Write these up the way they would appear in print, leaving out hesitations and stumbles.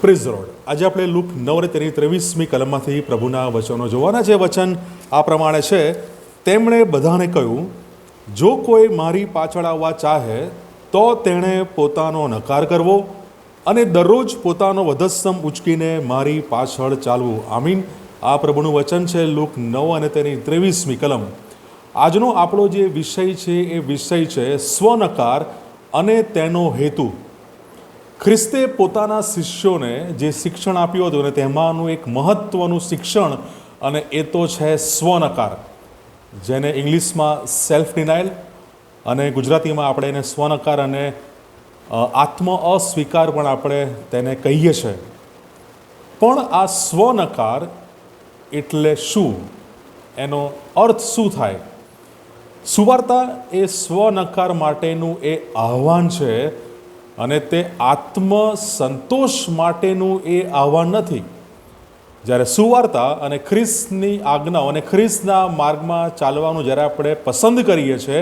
Praise the lord. આજે આપણે look 9 અને 23મી કલમમાંથી પ્રભુના વચનો જોવાના છે। વચન આ પ્રમાણે છે, તેમણે બધાને કહ્યું, જો કોઈ મારી પાછળ આવવા ચાહે તો તેણે પોતાનો નકાર કરવો અને દરરોજ પોતાનો વધસ્તંભ ઉચકીને મારી પાછળ ચાલવું। આમીન। આ પ્રભુનું વચન છે, લૂક 9 અને તેની 23મી કલમ। આજનો આપણો જે વિષય છે એ વિષય છે સ્વનકાર અને તેનો હેતુ। ખ્રિસ્તે પોતાના શિષ્યોને જે શિક્ષણ આપ્યું હતું ને તેમાંનું એક મહત્ત્વનું શિક્ષણ અને એ તો છે સ્વનકાર, જેને ઇંગ્લિશમાં સેલ્ફ ડિનાયલ અને ગુજરાતીમાં આપણે એને સ્વનકાર અને આત્મ અસ્વીકાર પણ આપણે તેને કહીએ છીએ। પણ આ સ્વનકાર એટલે શું, એનો અર્થ શું થાય? સુવાર્તા એ સ્વનકાર માટેનું એ આહ્વાન છે અને તે આત્મ સંતોષ માટેનું એ આહ્વાન નથી। જ્યારે સુવાર્તા અને ખ્રિસ્તની આજ્ઞાઓ અને ખ્રિસ્તના માર્ગમાં ચાલવાનું જ્યારે આપણે પસંદ કરીએ છીએ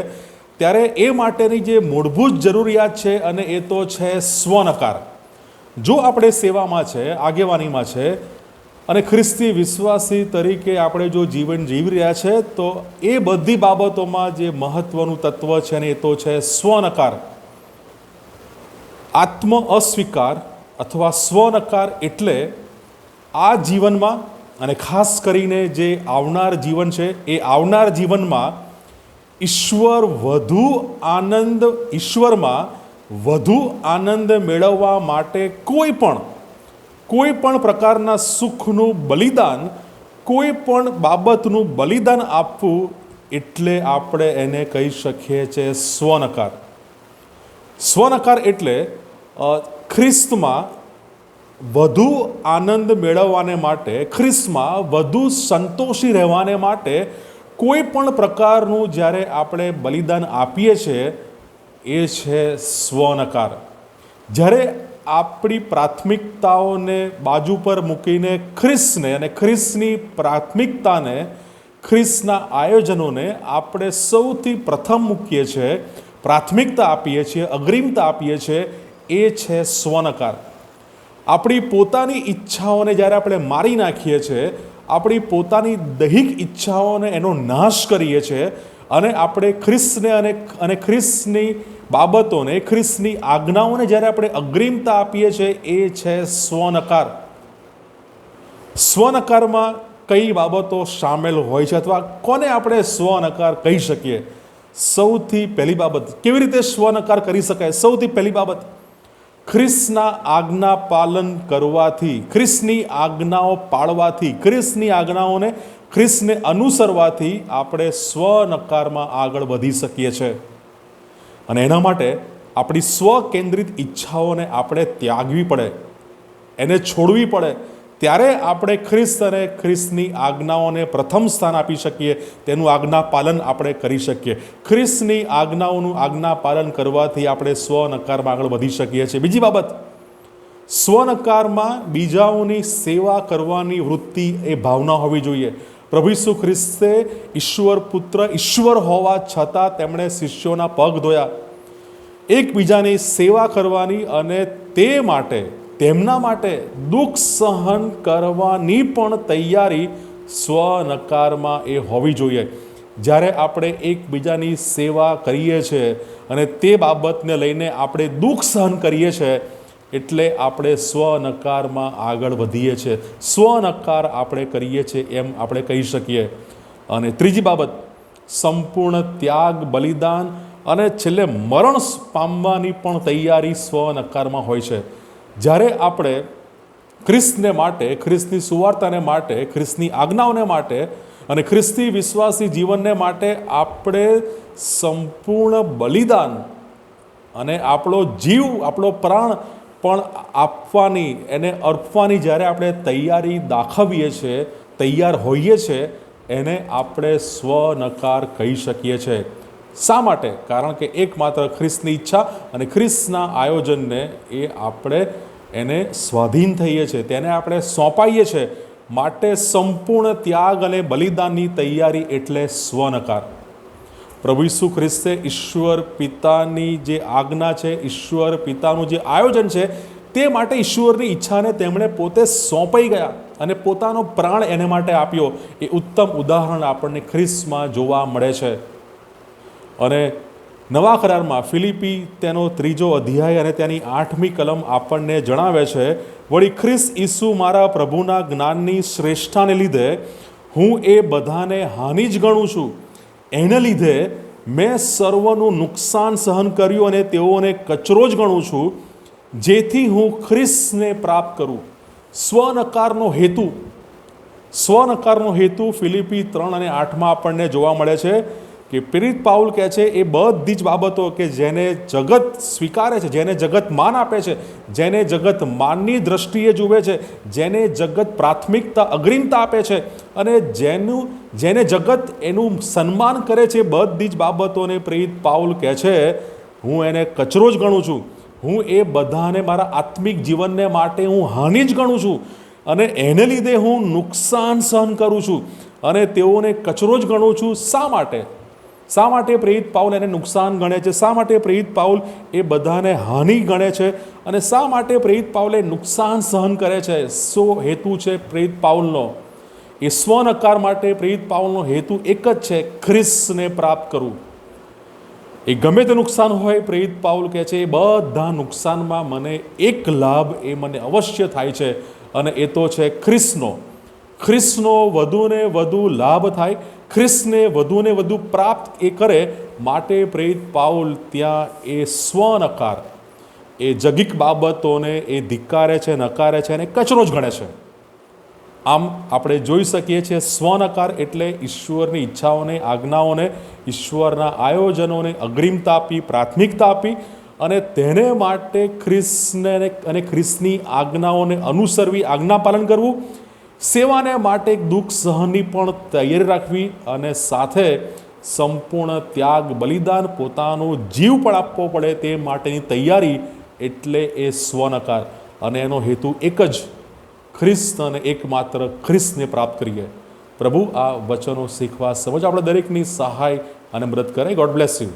ત્યારે એ માટેની જે મૂળભૂત જરૂરિયાત છે અને એ તો છે સ્વનકાર। જો આપણે સેવામાં છે, આગેવાનીમાં છે અને ખ્રિસ્તી વિશ્વાસી તરીકે આપણે જો જીવન જીવી રહ્યા છે તો એ બધી બાબતોમાં જે મહત્ત્વનું તત્વ છે ને એ તો છે સ્વનકાર। આત્મ અસ્વીકાર અથવા સ્વનકાર એટલે આ જીવનમાં અને ખાસ કરીને જે આવનાર જીવન છે એ આવનાર જીવનમાં ઈશ્વરમાં વધુ આનંદ મેળવવા માટે કોઈ પણ પ્રકારના સુખનું બલિદાન, કોઈ પણ બાબતનું બલિદાન આપવું, એટલે આપણે એને કહી શકીએ છીએ સ્વનકાર। સ્વનકાર એટલે ખ્રિસ્તમાં વધુ આનંદ મેળવવાને માટે, ખ્રિસ્તમાં વધુ સંતોષી રહેવાને માટે કોઈ પણ પ્રકારનું જ્યારે આપણે બલિદાન આપીએ છીએ એ છે સ્વનકાર। જ્યારે આપણી પ્રાથમિકતાઓને બાજુ પર મૂકીને ખ્રિસ્તને અને ખ્રિસ્તની પ્રાથમિકતાને, ખ્રિસ્તના આયોજનોને આપણે સૌથી પ્રથમ મૂકીએ છીએ, પ્રાથમિકતા આપીએ છીએ, અગ્રિમતા આપીએ છીએ, એ છે સ્વનકાર। આપણી પોતાની ઈચ્છાઓને જ્યારે આપણે મારી નાખીએ છીએ, આપણી પોતાની દૈહિક ઈચ્છાઓને એનો નાશ કરીએ છીએ અને આપણે ખ્રિસ્તને અને ખ્રિસ્તની બાબતોને, ખ્રિસ્તની આજ્ઞાઓને જ્યારે આપણે અગ્રિમતા આપીએ છીએ, એ છે સ્વનકાર। સ્વનકારમાં કઈ બાબતો સામેલ હોય છે અથવા કોને આપણે સ્વનકાર કહી શકીએ? સૌથી પહેલી બાબત, કેવી રીતે સ્વનકાર કરી શકાય? સૌથી પહેલી બાબત, ખ્રિસ્તના આજ્ઞા પાલન કરવાથી, ખ્રિસ્તની આજ્ઞાઓ પાળવાથી, ખ્રિસ્તની આજ્ઞાઓને ખ્રિસ્તને અનુસરવાથી આપણે સ્વનકારમાં આગળ વધી શકીએ છીએ। અને એના માટે આપણી સ્વકેન્દ્રિત ઈચ્છાઓને આપણે ત્યાગવી પડે, એને છોડવી પડે, ત્યારે આપણે ખ્રિસ્ત અને ખ્રિસ્તની આજ્ઞાઓને પ્રથમ સ્થાન આપી શકીએ, તેનું આજ્ઞા પાલન આપણે કરી શકીએ। ખ્રિસ્તની આજ્ઞાઓનું આજ્ઞા પાલન કરવાથી આપણે સ્વનકારમાં આગળ વધી શકીએ છીએ। બીજી બાબત, સ્વનકારમાં બીજાઓની સેવા કરવાની વૃત્તિ એ ભાવના હોવી જોઈએ। પ્રભુ ઈસુ ખ્રિસ્તે ઈશ્વર પુત્ર, ઈશ્વર હોવા છતાં તેમણે શિષ્યોના પગ ધોયા, એકબીજાની સેવા કરવાની અને તે માટે, તેમના માટે દુઃખ સહન કરવાની પણ તૈયારી સ્વનકારમાં એ હોવી જોઈએ। જ્યારે આપણે એકબીજાની સેવા કરીએ છીએ અને તે બાબતને લઈને આપણે દુઃખ સહન કરીએ છીએ એટલે આપણે સ્વનકારમાં આગળ વધીએ છીએ, સ્વનકાર આપણે કરીએ છીએ એમ આપણે કહી શકીએ। અને ત્રીજી બાબત, સંપૂર્ણ ત્યાગ, બલિદાન અને છેલ્લે મરણ પામવાની પણ તૈયારી સ્વનકારમાં હોય છે। જ્યારે આપણે ખ્રિસ્તને માટે, ખ્રિસ્તની સુવાર્તાને માટે, ખ્રિસ્તની આજ્ઞાઓને માટે અને ખ્રિસ્તી વિશ્વાસી જીવનને માટે આપણે સંપૂર્ણ બલિદાન અને આપણો જીવ, આપણો પ્રાણ પણ આપવાની, એને અર્પવાની જ્યારે આપણે તૈયારી દાખવીએ છીએ, તૈયાર હોઈએ છીએ, એને આપણે સ્વનકાર કહી શકીએ છીએ। શા માટે? કારણ કે એકમાત્ર ખ્રિસ્તની ઈચ્છા અને ખ્રિસ્તના આયોજનને એ આપણે એને સ્વાધીન થઈએ છીએ, તેને આપણે સોંપાઈએ છીએ, માટે સંપૂર્ણ ત્યાગ અને બલિદાનની તૈયારી એટલે સ્વનકાર। પ્રભુ ઈસુ ખ્રિસ્તે ઈશ્વર પિતાની જે આજ્ઞા છે, ઈશ્વર પિતાનું જે આયોજન છે, તે માટે ઈશ્વરની ઈચ્છાને તેમણે પોતે સોંપાઈ ગયા અને પોતાનો પ્રાણ એને માટે આપ્યો. એ ઉત્તમ ઉદાહરણ આપણને ખ્રિસ્તમાં જોવા મળે છે. અને નવા કરારમાં ફિલિપી તેનો 3 અધ્યાય અને તેની 8મી કલમ આપણને જણાવે છે, વળી ખ્રિસ્ત ઈસુ મારા પ્રભુના જ્ઞાનની શ્રેષ્ઠતાને લીધે હું એ બધાને હાનિ જ ગણું છું. એને લીધે મેં સર્વનું નુકસાન સહન કર્યું અને તેઓને કચરો જ ગણું છું, જેથી હું ખ્રિસ્તને પ્રાપ્ત કરું. સ્વનકારનો હેતુ ફિલિપી 3 અને 8માં આપણને જોવા મળે છે કે પ્રેરિત પાઉલ કહે છે એ બધી જ બાબતો કે જેને જગત સ્વીકારે છે, જેને જગત માન આપે છે, જેને જગત માનની દ્રષ્ટિએ જુએ છે, જેને જગત પ્રાથમિકતા અગ્રિમતા આપે છે અને જેને જગત એનું સન્માન કરે છે, બધી જ બાબતોને પ્રેરિત પાઉલ કહે છે હું એને કચરો જ ગણું છું. હું એ બધાને મારા આત્મિક જીવનને માટે હું હાનિ જ ગણું છું અને એને લીધે હું નુકસાન સહન કરું છું અને તેઓને કચરો જ ગણું છું. શા માટે પ્રેરિત પાઉલ એને નુકસાન ગણે છે? શા માટે પ્રેરિત પાઉલ એ બધાને હાનિ ગણે છે? અને શા માટે પ્રેરિત પાઉલ એ નુકસાન સહન કરે છે? શું હેતુ છે પ્રેરિત પાઉલનો? એ સ્વનકાર માટે પ્રેરિત પાઉલનો હેતુ એક જ છે, ખ્રિસ્તને પ્રાપ્ત કરવું. એ ગમે તે નુકસાન હોય, પ્રેરિત પાઉલ કહે છે એ બધા નુકસાનમાં મને એક લાભ એ મને અવશ્ય થાય છે અને એ તો છે ખ્રિસ્તનો વધુને વધુ લાભ થાય, ખ્રિસ્તને વધુને વધુ પ્રાપ્ત એ કરે માટે પ્રેરિત પાઉલ ત્યાં એ સ્વનકાર, એ જગિક બાબતોને એ ધિક્કારે છે, નકારે છે અને કચરો જ ગણે છે. આમ આપણે જોઈ શકીએ છીએ સ્વનકાર એટલે ઈશ્વરની ઈચ્છાઓને, આજ્ઞાઓને, ઈશ્વરના આયોજનોને અગ્રિમતા આપી, પ્રાથમિકતા આપી અને તેને માટે ખ્રિસ્તને અને ખ્રિસ્તની આજ્ઞાઓને અનુસરવી, આજ્ઞાપાલન કરવું, સેવાને માટે દુઃખ સહનની પણ તૈયારી રાખવી અને સાથે સંપૂર્ણ ત્યાગ, બલિદાન, પોતાનો જીવ પણ આપવો પડે તે માટેની તૈયારી, એટલે એ સ્વનકાર. અને એનો હેતુ એક જ, ખ્રિસ્ત અને એકમાત્ર ખ્રિસ્તને પ્રાપ્ત કરીએ. પ્રભુ આ વચનો શીખવા સમજ આપણે દરેકની સહાય અને મદદ કરે. God bless you.